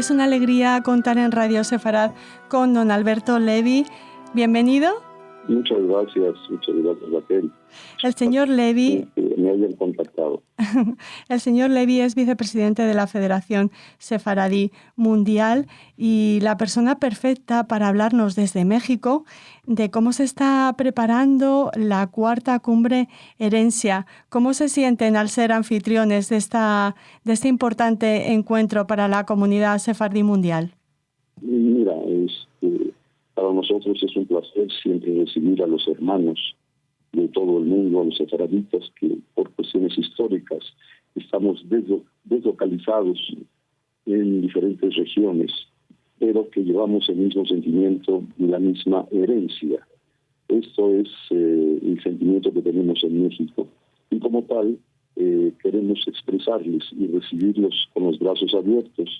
Es una alegría contar en Radio Sefarad con don Alberto Levi. Bienvenido. Muchas gracias, Raquel. El señor Levi... me hayan contactado. El señor Levi es vicepresidente de la Federación Sefaradí Mundial y la persona perfecta para hablarnos desde México de cómo se está preparando la cuarta cumbre Herencia. ¿Cómo se sienten al ser anfitriones de este importante encuentro para la comunidad sefardí mundial? Mira, para nosotros es un placer siempre recibir a los hermanos de todo el mundo, a los sefaraditas, que por cuestiones históricas estamos deslocalizados en diferentes regiones, pero que llevamos el mismo sentimiento y la misma herencia. Esto es el sentimiento que tenemos en México. Y como tal, queremos expresarles y recibirlos con los brazos abiertos,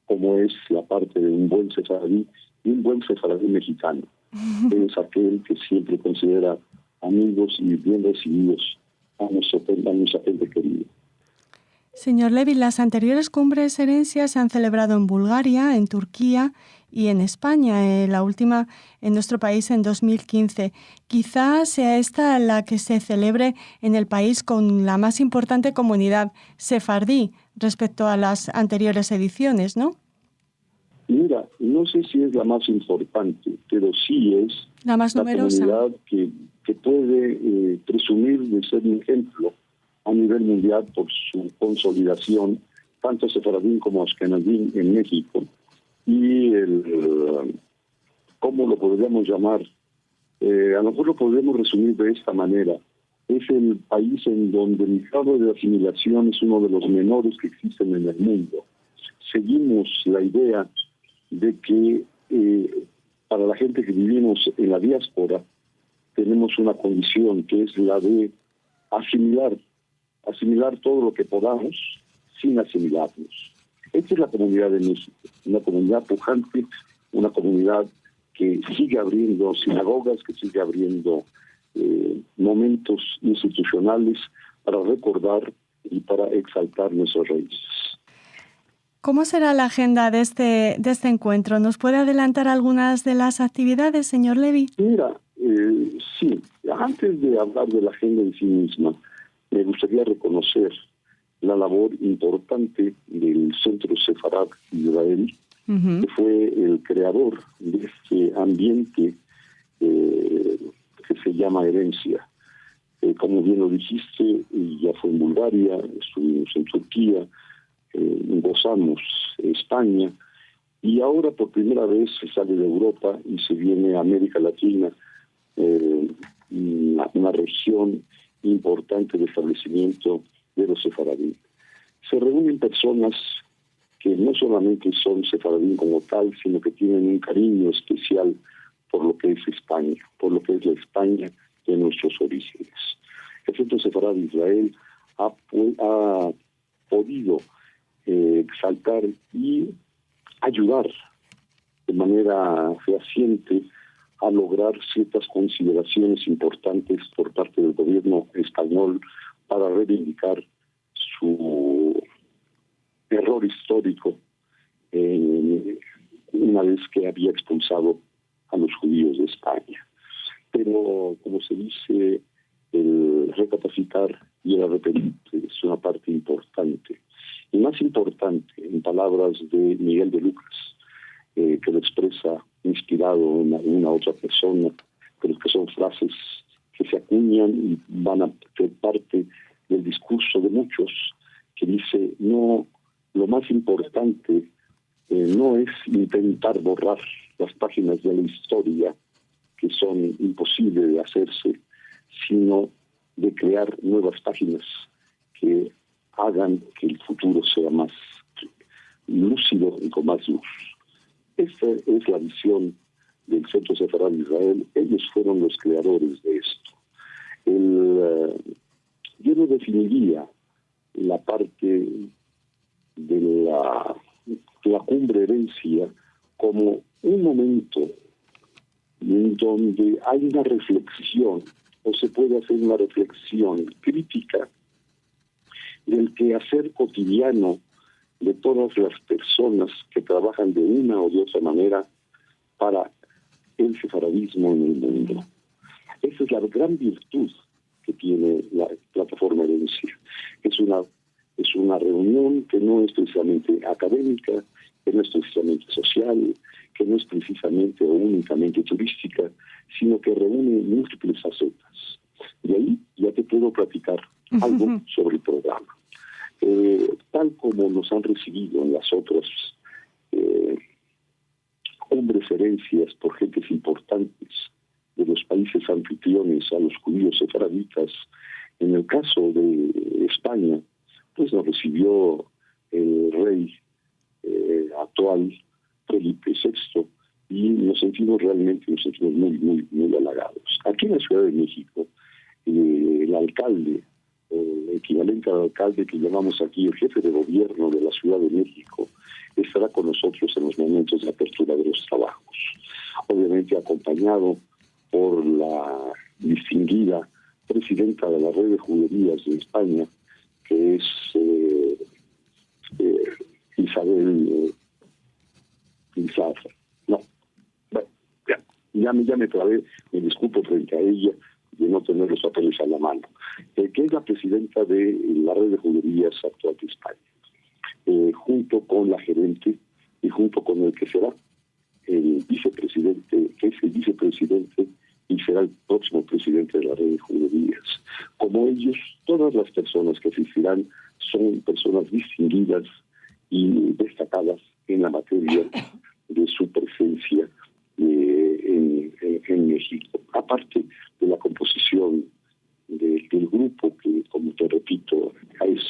como es la parte de un buen sefaradí y un buen sefaradí mexicano. Es aquel que siempre considera amigos y bien recibidos a nuestra gente querida. Señor Levi, las anteriores cumbres herencias se han celebrado en Bulgaria, en Turquía y en España, la última en nuestro país en 2015. Quizás sea esta la que se celebre en el país con la más importante comunidad sefardí respecto a las anteriores ediciones, ¿no? Mira, no sé si es la más importante, pero sí es la más numerosa. Comunidad que puede presumir de ser un ejemplo a nivel mundial por su consolidación, tanto sefaradí como ashkenazí en México. Y ¿cómo lo podríamos llamar? A lo mejor lo podemos resumir de esta manera. Es el país en donde el grado de asimilación es uno de los menores que existen en el mundo. Seguimos la idea de que para la gente que vivimos en la diáspora tenemos una condición que es la de asimilar todo lo que podamos sin asimilarnos. Esta es la comunidad de México, una comunidad pujante, una comunidad que sigue abriendo sinagogas, que sigue abriendo momentos institucionales para recordar y para exaltar nuestras raíces. ¿Cómo será la agenda de este encuentro? ¿Nos puede adelantar algunas de las actividades, señor Levi? Mira, sí. Antes de hablar de la agenda en sí misma, me gustaría reconocer la labor importante del Centro Sefarad Israel, que fue el creador de este ambiente que se llama herencia. Como bien lo dijiste, ya fue en Bulgaria, estuvimos en Turquía, gozamos España, y ahora por primera vez se sale de Europa y se viene a América Latina, una región importante de establecimiento de los sefaradí. Se reúnen personas que no solamente son sefaradí como tal, sino que tienen un cariño especial por lo que es España, por lo que es la España de nuestros orígenes. El Centro Sefarad de Israel ha podido exaltar y ayudar de manera fehaciente a lograr ciertas consideraciones importantes por parte del gobierno español para reivindicar su error histórico una vez que había expulsado a los judíos de España. Pero, como se dice, el recapacitar y el arrepentirse es una parte importante. Y más importante, en palabras de Miguel de Lucas, que lo expresa inspirado en una otra persona, pero que son frases que se acuñan y van a ser parte del discurso de muchos, que dice, no, lo más importante no es intentar borrar las páginas de la historia que son imposibles de hacerse, sino de crear nuevas páginas que hagan que el futuro sea más lúcido y con más luz. Esta es la visión del Centro Sefarad de Israel. Ellos fueron los creadores de esto. Yo no definiría la parte de la cumbre herencia como un momento en donde hay una reflexión, o se puede hacer una reflexión crítica del quehacer cotidiano de todas las personas que trabajan de una o de otra manera para el sefaradismo en el mundo. Esa es la gran virtud que tiene la plataforma Herencia. Es una reunión que no es precisamente académica, que no es precisamente social, que no es precisamente o únicamente turística, sino que reúne múltiples facetas. De ahí ya te puedo platicar algo sobre el programa. Tal como nos han recibido en las otras cumbres herencias por gentes importantes de los países anfitriones a los judíos sefaraditas, en el caso de España, pues nos recibió el rey actual, Felipe VI, y nos sentimos muy halagados. Aquí en la Ciudad de México, el alcalde, el equivalente al alcalde que llamamos aquí el jefe de gobierno de la Ciudad de México, estará con nosotros en los momentos de apertura de los trabajos. Obviamente acompañado por la distinguida presidenta de la Red de Juderías de España, que es Isabel Pizarro. No, bueno, ya me trabé, me disculpo frente a ella de no tener los papeles a la mano, que es la presidenta de la Red de Juderías actual de España, junto con la gerente y junto con el que será el vicepresidente, que es el vicepresidente y será el próximo presidente de la Red de Juderías. Como ellos, todas las personas que asistirán son personas distinguidas y destacadas en la materia de su presencia en México. Aparte de la composición del grupo, que, como te repito, es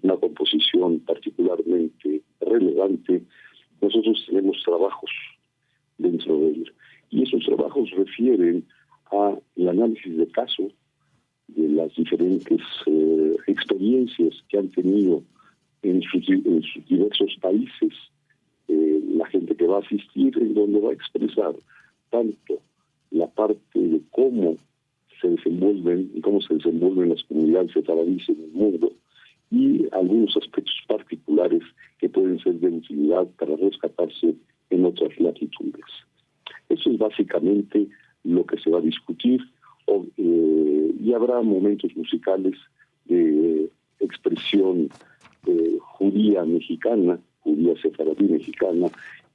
una composición particularmente relevante, nosotros tenemos trabajos dentro de él. Y esos trabajos refieren al análisis de caso de las diferentes experiencias que han tenido en sus diversos países, la gente que va a asistir, en donde va a expresar tanto la parte de cómo se desenvuelven y cómo se desenvuelven las comunidades sefaradíes en el mundo, y algunos aspectos particulares que pueden ser de utilidad para rescatarse en otras latitudes. Eso es básicamente lo que se va a discutir, y habrá momentos musicales de expresión judía mexicana, judía sefaradí mexicana,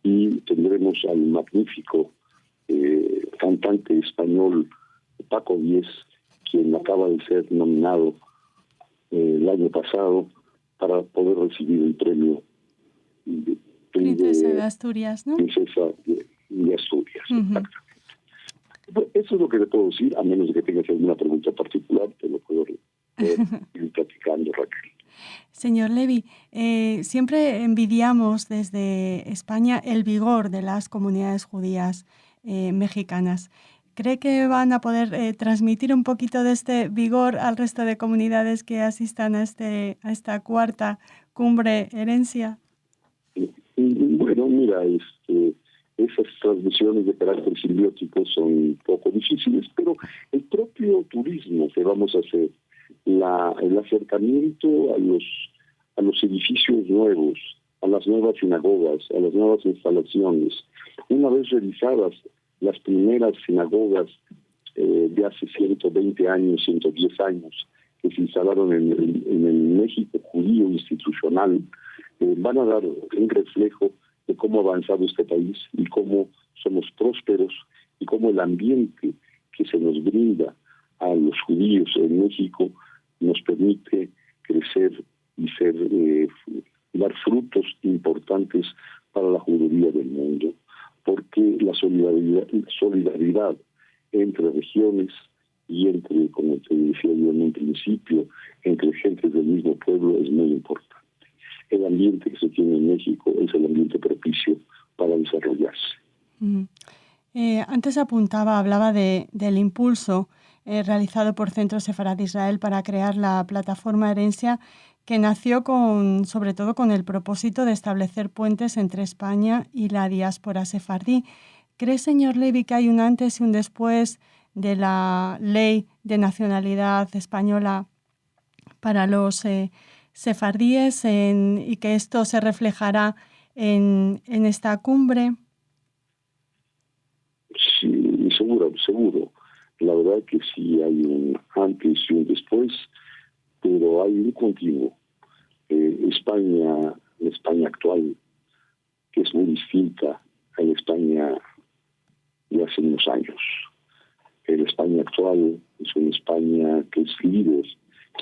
y tendremos al magnífico cantante español Paco Díez, quien acaba de ser nominado el año pasado para poder recibir el premio de Princesa de Asturias, ¿no? Princesa de Asturias, exactamente. Bueno, eso es lo que le puedo decir, a menos de que tengas alguna pregunta particular, te lo puedo ir platicando, Raquel. Señor Levy, siempre envidiamos desde España el vigor de las comunidades judías mexicanas. ¿Cree que van a poder transmitir un poquito de este vigor al resto de comunidades que asistan a esta cuarta cumbre Herencia? Bueno, mira, esas transmisiones de carácter simbiótico son un poco difíciles, pero el propio turismo que vamos a hacer, el acercamiento a los edificios nuevos, a las nuevas sinagogas, a las nuevas instalaciones, una vez realizadas las primeras sinagogas de hace 120 años, 110 años, que se instalaron en el México judío institucional, van a dar un reflejo de cómo ha avanzado este país y cómo somos prósperos y cómo el ambiente que se nos brinda a los judíos en México nos permite crecer y dar frutos importantes para la judería del mundo, porque la solidaridad entre regiones y entre, como te decía yo en un principio, entre gentes del mismo pueblo es muy importante. El ambiente que se tiene en México es el ambiente propicio para desarrollarse. Antes hablaba del impulso realizado por Centro Sefarad Israel para crear la plataforma Herencia, que nació sobre todo con el propósito de establecer puentes entre España y la diáspora sefardí. ¿Cree, señor Levy, que hay un antes y un después de la ley de nacionalidad española para los sefardíes y que esto se reflejará en esta cumbre? Sí, seguro. La verdad que sí hay un antes y un después, pero hay un continuo. La España actual, que es muy distinta a la España de hace unos años. La España actual es una España que es líder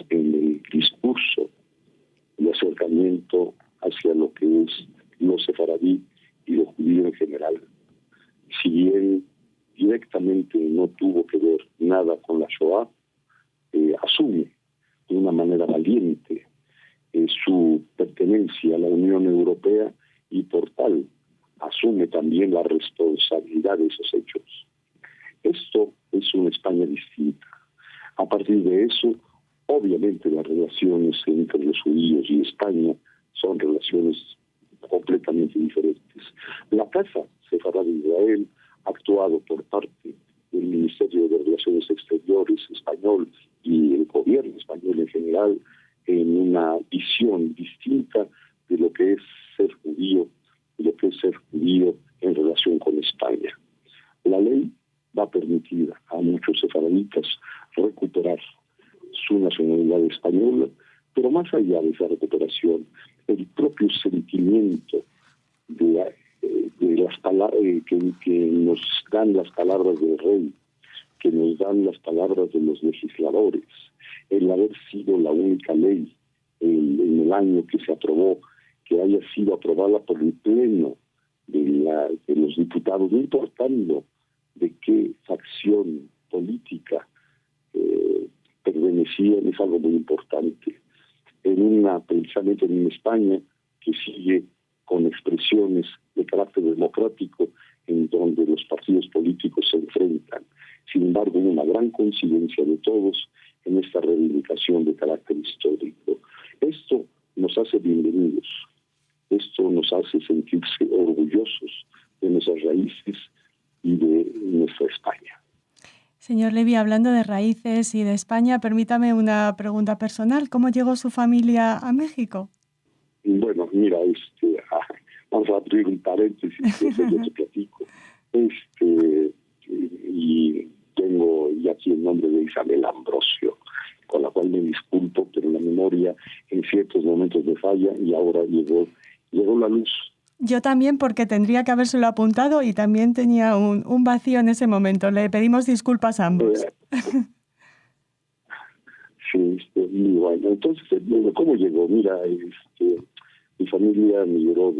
en el discurso de acercamiento hacia lo que es lo sefaradí y lo judío en general. Si bien directamente no tuvo que ver nada con la Shoah, asume de una manera valiente su pertenencia a la Unión Europea y por tal asume también la responsabilidad de esos hechos. Esto es una España distinta. A partir de eso, obviamente las relaciones entre los judíos y España son relaciones completamente diferentes. La Casa Sefaradí de Israel ha actuado por parte del Ministerio de Relaciones Exteriores español y el gobierno español en general en una visión distinta de lo que es ser judío en relación con España. La ley va a permitir a muchos sefaraditas recuperar su nacionalidad española, pero más allá de esa recuperación, el propio sentimiento de las palabras que nos dan las palabras del rey, que nos dan las palabras de los legisladores, el haber sido la única ley en el año que se aprobó, que haya sido aprobada por el pleno de los diputados, no importando de qué facción política pertenecían, es algo muy importante. Precisamente en una España que sigue con expresiones de carácter democrático en donde los partidos políticos se enfrentan. Sin embargo, hay una gran coincidencia de todos en esta reivindicación de carácter histórico. Esto nos hace bienvenidos, esto nos hace sentirse orgullosos de nuestras raíces y de nuestra España. Señor Levy, hablando de raíces y de España, permítame una pregunta personal. ¿Cómo llegó su familia a México? Bueno, mira, vamos a abrir un paréntesis, yo te platico. Y tengo ya aquí el nombre de Isabel Ambrosio, con la cual me disculpo, pero la memoria en ciertos momentos me falla y ahora llegó la luz. Yo también, porque tendría que habérselo apuntado y también tenía un vacío en ese momento. Le pedimos disculpas a ambos. Sí, y bueno, entonces, ¿cómo llegó? Mira, mi familia llegó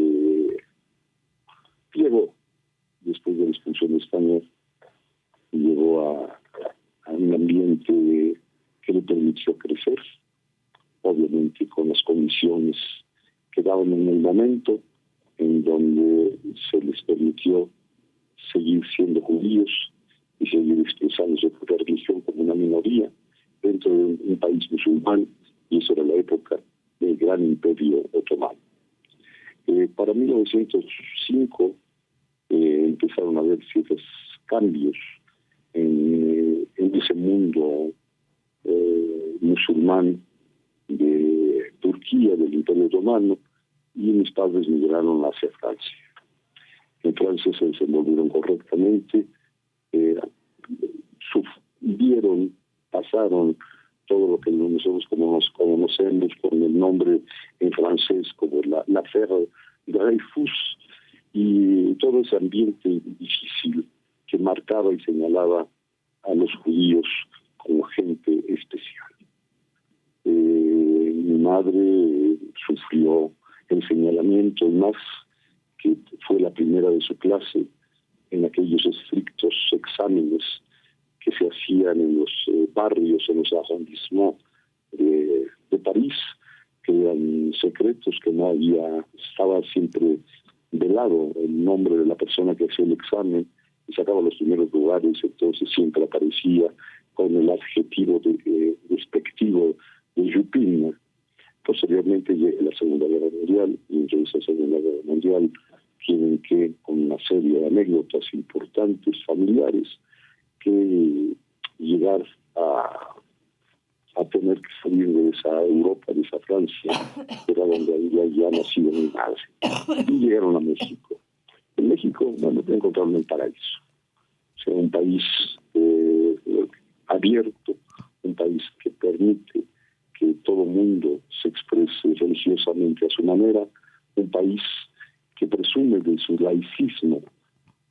después de la expulsión de España, llegó a un ambiente que le permitió crecer, obviamente con las condiciones que daban en el momento, en donde se les permitió seguir siendo judíos y seguir expresando su propia religión como una minoría dentro de un país musulmán, y eso era la época del gran imperio otomano. Para 1905 empezaron a haber ciertos cambios en ese mundo musulmán de Turquía, del Imperio Otomano, y mis padres migraron hacia Francia. En Francia se desenvolvieron correctamente, pasaron todo lo que nosotros conocemos con el nombre en francés como la Affaire Dreyfus, y todo ese ambiente difícil que marcaba y señalaba a los judíos como gente especial. Mi madre sufrió el señalamiento, más que fue la primera de su clase en aquellos estrictos exámenes que se hacían en los barrios, en los arrondissements de París, que eran secretos, que estaba siempre velado el nombre de la persona que hacía el examen y sacaba los primeros lugares, entonces siempre aparecía con el adjetivo despectivo de Jupin. Posteriormente llega la Segunda Guerra Mundial, y en esa Segunda Guerra Mundial tienen que, con una serie de anécdotas importantes, familiares, que llegar a tener que salir de esa Europa, de esa Francia, que era donde había ya nacido mi madre. Y llegaron a México. En México, bueno, encontraron el paraíso. O sea, un país abierto, un país que permite que todo mundo se exprese religiosamente a su manera, un país que presume de su laicismo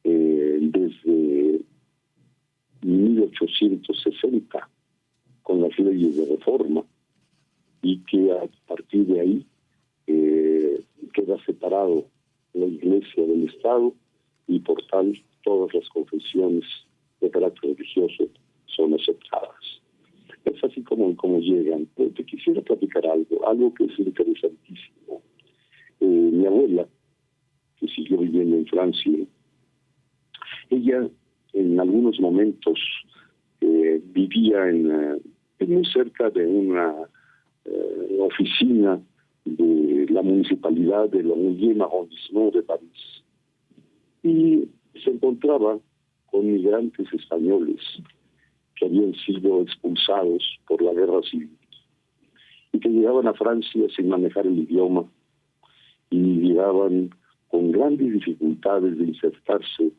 desde 1860 con las leyes de reforma, y que a partir de ahí queda separado la Iglesia del Estado, y por tal todas las confesiones de carácter religioso son aceptadas. Es así como llegan. Pero te quisiera platicar algo que es interesantísimo. Mi abuela, que siguió viviendo en Francia, ella en algunos momentos vivía muy cerca de una oficina de la municipalidad del 11e arrondissement de París, y se encontraba con migrantes españoles que habían sido expulsados por la guerra civil y que llegaban a Francia sin manejar el idioma, y llegaban con grandes dificultades de insertarse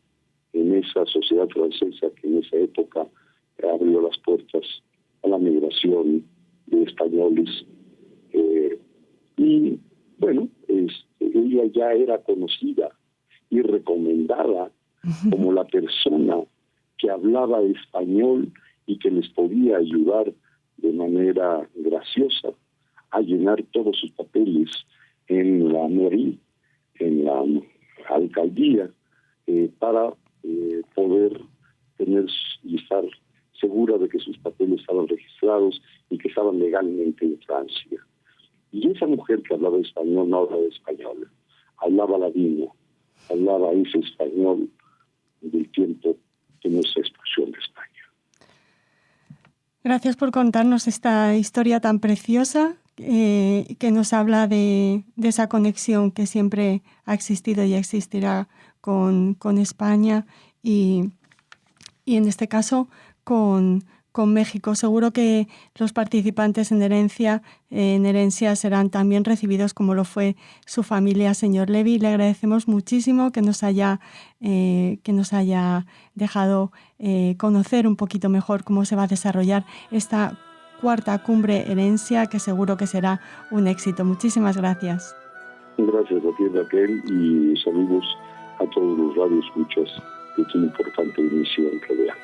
en esa sociedad francesa que en esa época abrió las puertas a la migración de españoles. Y bueno, ella ya era conocida y recomendada como la persona que hablaba español y que les podía ayudar de manera graciosa a llenar todos sus papeles en la mairie, en la alcaldía, para poder tener y estar segura de que sus papeles estaban registrados y que estaban legalmente en Francia. Y esa mujer que hablaba español no hablaba español, hablaba ladino, hablaba ese español del tiempo de nuestra expulsión de España. Gracias por contarnos esta historia tan preciosa que nos habla de esa conexión que siempre ha existido y existirá con España y en este caso con México. Seguro que los participantes en Herencia serán también recibidos como lo fue su familia. Señor Levy, le agradecemos muchísimo que nos haya dejado conocer un poquito mejor cómo se va a desarrollar esta cuarta cumbre Herencia, que seguro que será un éxito. Muchísimas gracias. Gracias a ti, Raquel, y saludos a todos los radioescuchas de tu importante emisión radial.